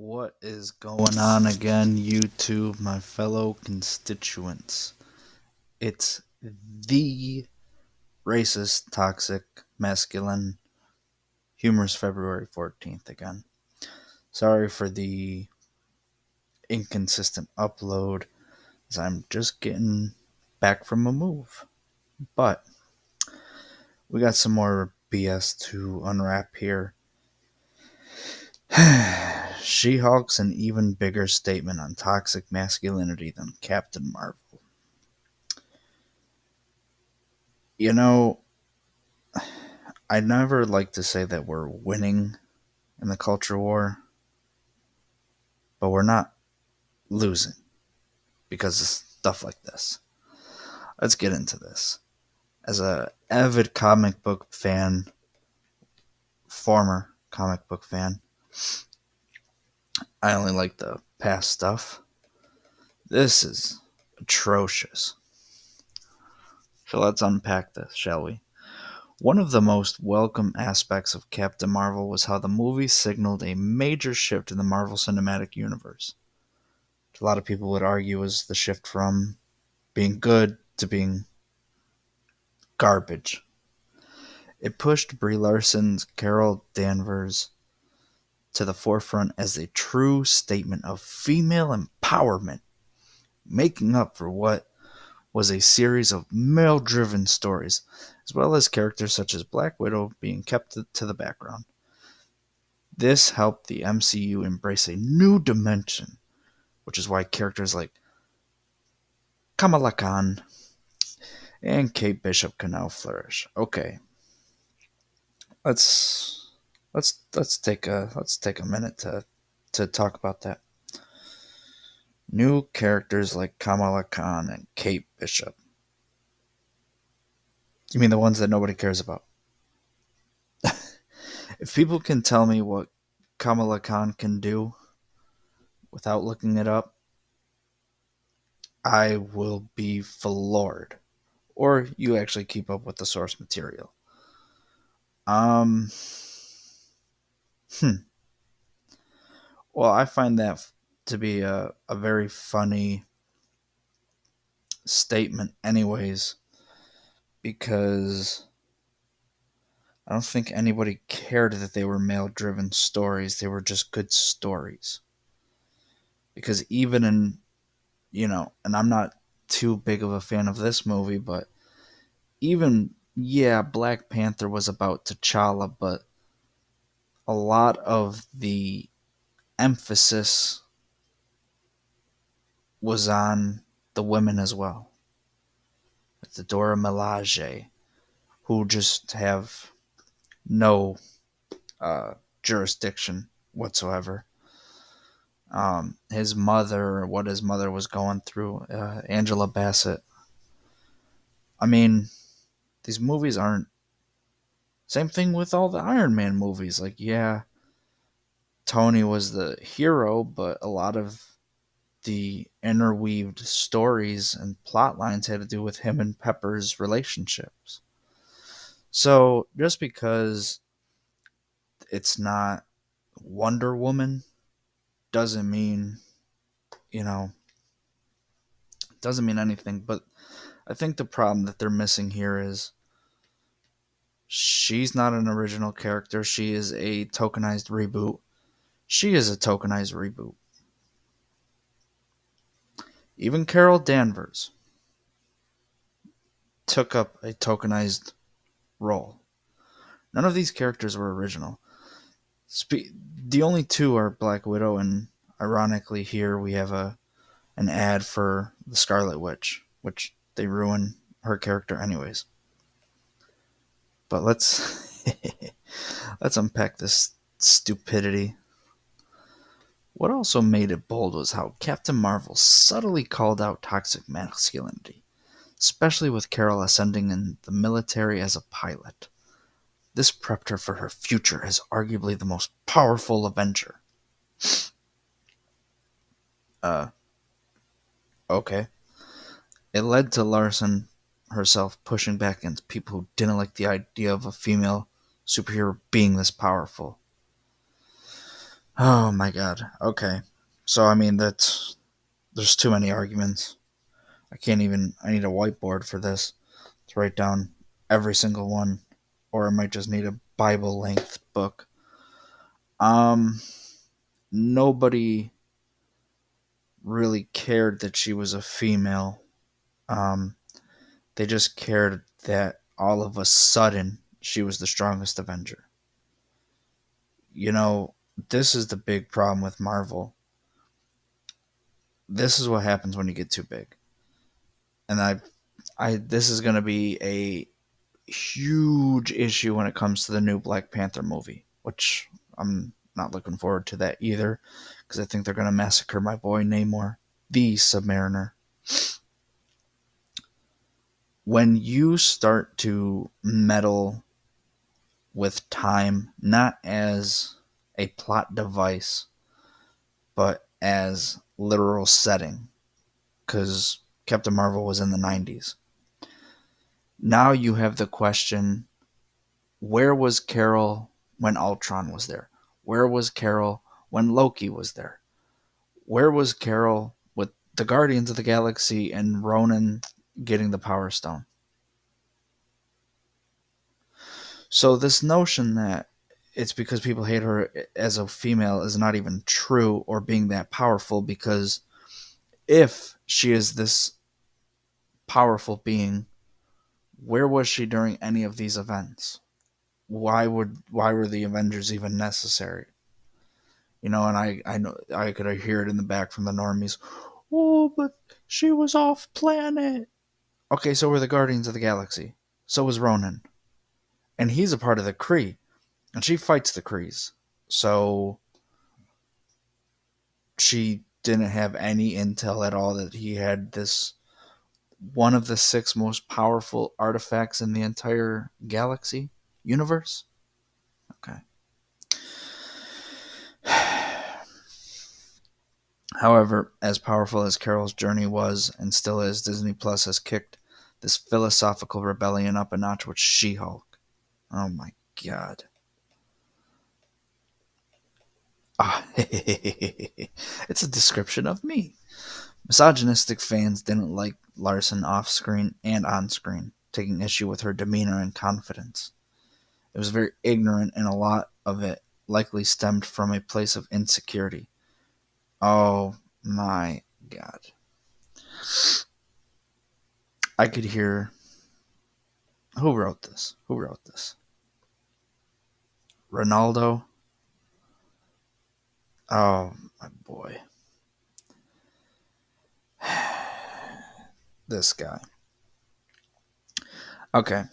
What is going on again, YouTube, my fellow constituents? It's the racist, toxic, masculine, humorous February 14th again. Sorry for the inconsistent upload, as I'm just getting back from a move. But we got some more BS to unwrap here. She-Hulk's an even bigger statement on toxic masculinity than Captain Marvel. You know, I never like to say that we're winning in the culture war, but we're not losing because of stuff like this. Let's get into this. As a avid comic book fan, former comic book fan, I only like the past stuff. This is atrocious. So let's unpack this, shall we? One of the most welcome aspects of Captain Marvel was how the movie signaled a major shift in the Marvel Cinematic Universe. A lot of people would argue was the shift from being good to being garbage. It pushed Brie Larson's Carol Danvers to the forefront as a true statement of female empowerment, making up for what was a series of male driven stories, as well as characters such as Black Widow being kept to the background. This helped the MCU embrace a new dimension, which is why characters like Kamala Khan and Kate Bishop can now flourish. Okay, let's take a minute to talk about that. New characters like Kamala Khan and Kate Bishop. You mean the ones that nobody cares about? If people can tell me what Kamala Khan can do without looking it up, I will be floored. Or you actually keep up with the source material. Um, hmm. Well, I find that to be a very funny statement, anyways, because I don't think anybody cared that they were male driven stories. They were just good stories. Because even in, and I'm not too big of a fan of this movie, but even, yeah, Black Panther was about T'Challa, but a lot of the emphasis was on the women as well. Like the Dora Milaje, who just have no jurisdiction whatsoever. His mother, what his mother was going through, Angela Bassett. I mean, these movies aren't. Same thing with all the Iron Man movies. Like, yeah, Tony was the hero, but a lot of the interweaved stories and plot lines had to do with him and Pepper's relationships. So just because it's not Wonder Woman doesn't mean, you know, doesn't mean anything. But I think the problem that they're missing here is she's not an original character. She is a tokenized reboot. She is a tokenized reboot. Even Carol Danvers took up a tokenized role. None of these characters were original. The only two are Black Widow, and ironically, here we have an ad for the Scarlet Witch, which they ruin her character anyways. But let's unpack this stupidity. What also made it bold was how Captain Marvel subtly called out toxic masculinity, especially with Carol ascending in the military as a pilot. This prepped her for her future as arguably the most powerful Avenger. Uh, okay. It led to Larson herself pushing back against people who didn't like the idea of a female superhero being this powerful. Oh my god. Okay. So I mean that's there's too many arguments. I can't even I need a whiteboard for this to write down every single one. Or I might just need a Bible length book. Um Nobody really cared that she was a female. Um they just cared that all of a sudden she was the strongest Avenger. You know, this is the big problem with Marvel. This is what happens when you get too big. And I this is going to be a huge issue when it comes to the new Black Panther movie, which I'm not looking forward to that either because I think they're going to massacre my boy Namor, the Submariner. When you start to meddle with time, not as a plot device, but as literal setting, because Captain Marvel was in the 90s. Now you have the question, where was Carol when Ultron was there? Where was Carol when Loki was there? Where was Carol with the Guardians of the Galaxy and Ronan getting the Power Stone? So this notion that it's because people hate her as a female is not even true or being that powerful, because if she is this powerful being, where was she during any of these events? Why were the Avengers even necessary? You know, and I know I could hear it in the back from the normies. Oh, but she was off planet. Okay, so were the Guardians of the Galaxy. So was Ronan, and he's a part of the Kree, and she fights the Krees. So she didn't have any intel at all that he had this one of the six most powerful artifacts in the entire galaxy universe. Okay. However, as powerful as Carol's journey was and still is, Disney Plus has kicked this philosophical rebellion up a notch with She-Hulk. Oh my god. Ah, it's a description of me. Misogynistic fans didn't like Larson off screen and on screen, taking issue with her demeanor and confidence. It was very ignorant, and a lot of it likely stemmed from a place of insecurity. Oh my god. I could hear. Who wrote this? Who wrote this? Ronaldo? Oh my boy. This guy. Okay,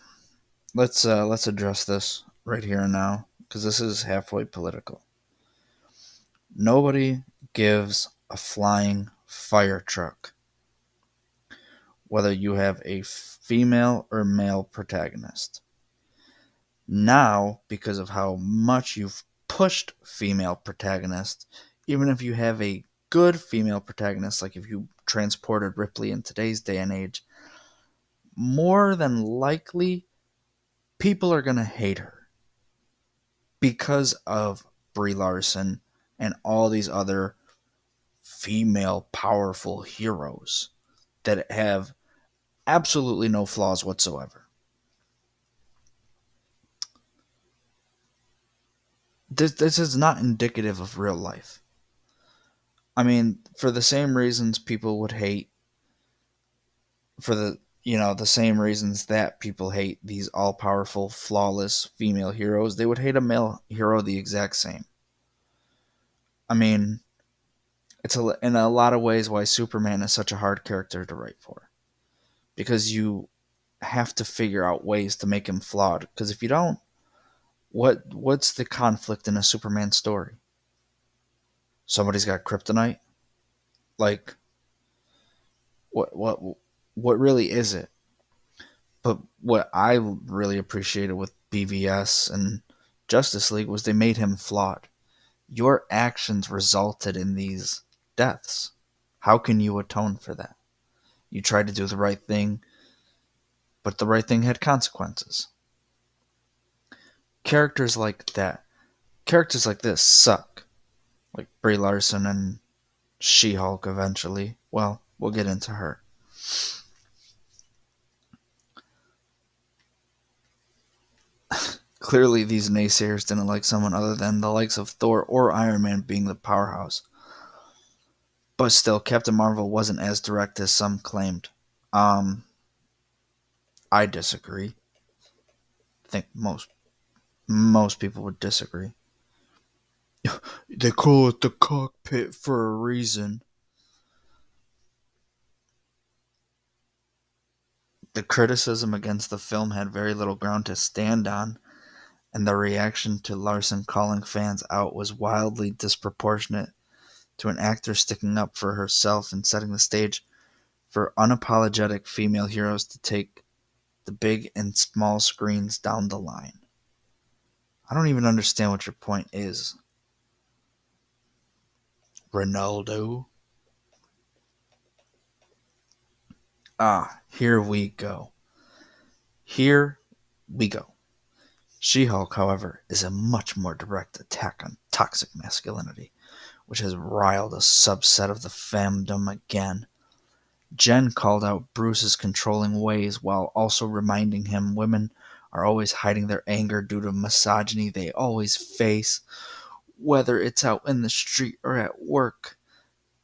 let's address this right here and now because this is halfway political. Nobody gives a flying fire truck whether you have a female or male protagonist. Now, because of how much you've pushed female protagonists, even if you have a good female protagonist, like if you transported Ripley in today's day and age, more than likely people are going to hate her because of Brie Larson and all these other female powerful heroes that have absolutely no flaws whatsoever. This is not indicative of real life. I mean, for the same reasons people would hate, for the same reasons that people hate these all powerful, flawless female heroes, they would hate a male hero the exact same. I mean, in a lot of ways why Superman is such a hard character to write for, because you have to figure out ways to make him flawed. Because if you don't, what's the conflict in a Superman story? Somebody's got kryptonite. Like what really is it? But what I really appreciated with BVS and Justice League was they made him flawed. Your actions resulted in these deaths. How can you atone for that? You tried to do the right thing, but the right thing had consequences. Characters like that, characters like this suck. like Brie Larson and She-Hulk eventually. Well, we'll get into her. Clearly, these naysayers didn't like someone other than the likes of Thor or Iron Man being the powerhouse. But still, Captain Marvel wasn't as direct as some claimed. Um, I disagree. I think most people would disagree. They call it the cockpit for a reason. The criticism against the film had very little ground to stand on, and the reaction to Larson calling fans out was wildly disproportionate to an actor sticking up for herself and setting the stage for unapologetic female heroes to take the big and small screens down the line. I don't even understand what your point is, Ronaldo. Here we go. Here we go. She Hulk, however, is a much more direct attack on toxic masculinity, which has riled a subset of the femdom again. Jen called out Bruce's controlling ways while also reminding him women are always hiding their anger due to misogyny they always face, whether it's out in the street or at work.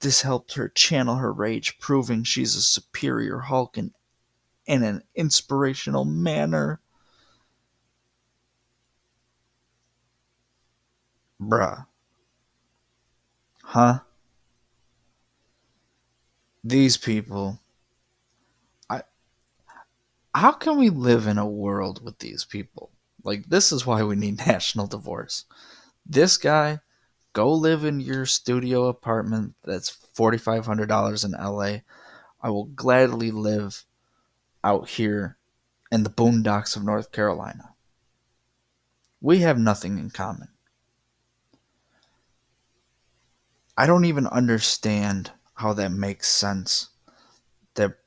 This helped her channel her rage, proving she's a superior Hulk in an inspirational manner. Bruh. Huh? These people. I, how can we live in a world with these people? Like, this is why we need national divorce. This guy, go live in your studio apartment that's $4,500 in LA. I will gladly live out here in the boondocks of North Carolina. We have nothing in common. I don't even understand how that makes sense. That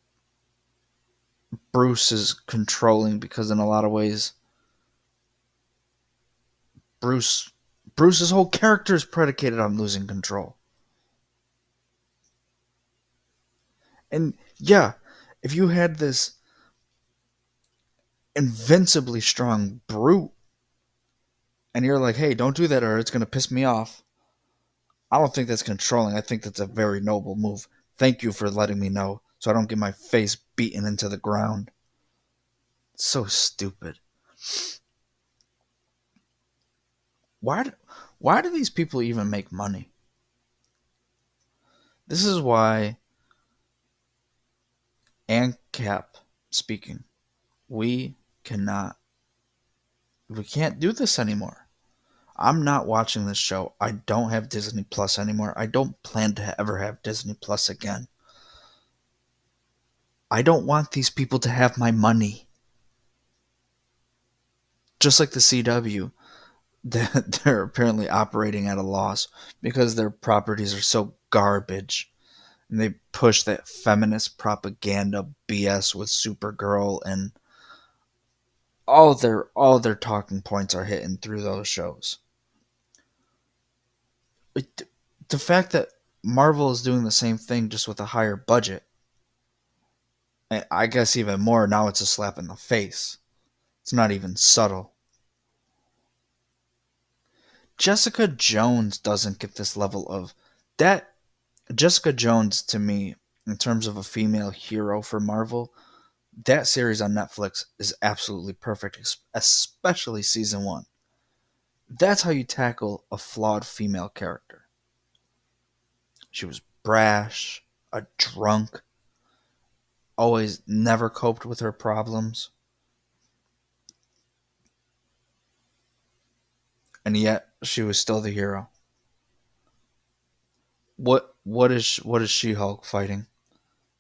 Bruce is controlling because in a lot of ways Bruce Bruce's whole character is predicated on losing control. And yeah, if you had this invincibly strong brute and you're like, "Hey, don't do that or it's going to piss me off." I don't think that's controlling. I think that's a very noble move. Thank you for letting me know so I don't get my face beaten into the ground. It's so stupid. Why do, why do these people even make money? This is why ANCAP speaking. We cannot we can't do this anymore. I'm not watching this show. I don't have Disney Plus anymore. I don't plan to ever have Disney Plus again. I don't want these people to have my money. Just like the CW, they're apparently operating at a loss because their properties are so garbage. And they push that feminist propaganda BS with Supergirl and all their talking points are hitting through those shows. It, the fact that Marvel is doing the same thing just with a higher budget, and I guess even more now, it's a slap in the face. It's not even subtle. Jessica Jones doesn't get this level of that. Jessica Jones to me, in terms of a female hero for Marvel, that series on Netflix is absolutely perfect, especially season one. That's how you tackle a flawed female character. She was brash, a drunk, always never coped with her problems, and yet she was still the hero. What is She Hulk fighting?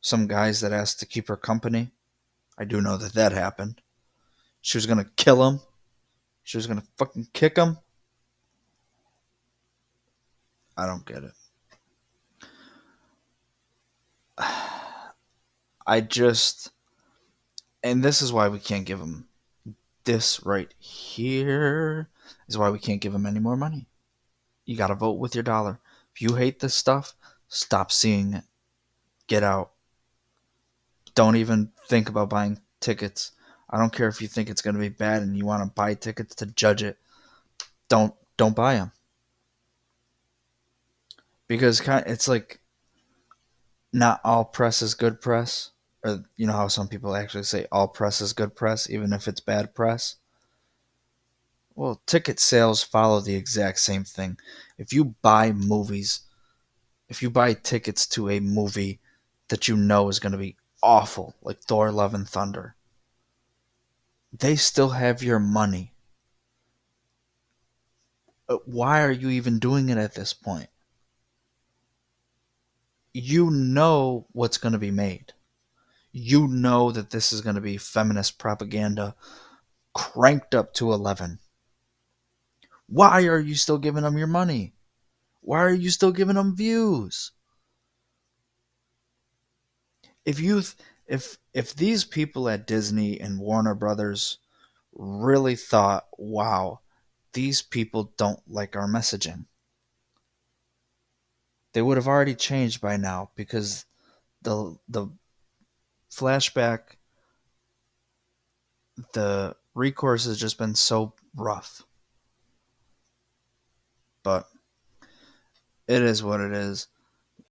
Some guys that asked to keep her company. I do know that happened. She was gonna kill him. She was gonna fucking kick him. I don't get it. I just, and this is why we can't give him this right here. Is why we can't give him any more money. You gotta vote with your dollar. If you hate this stuff, stop seeing it. Get out. Don't even think about buying tickets. I don't care if you think it's going to be bad and you want to buy tickets to judge it. Don't buy them, because it's like not all press is good press, or you know how some people actually say all press is good press, even if it's bad press. Well, ticket sales follow the exact same thing. If you buy movies, if you buy tickets to a movie that you know is going to be awful, like Thor: Love and Thunder, they still have your money. Why are you even doing it at this point? You know what's going to be made. You know that this is going to be feminist propaganda cranked up to 11. Why are you still giving them your money? Why are you still giving them views? If you if these people at Disney and Warner Brothers really thought, "Wow, these people don't like our messaging," they would have already changed by now, because the flashback, the recourse has just been so rough. But it is what it is.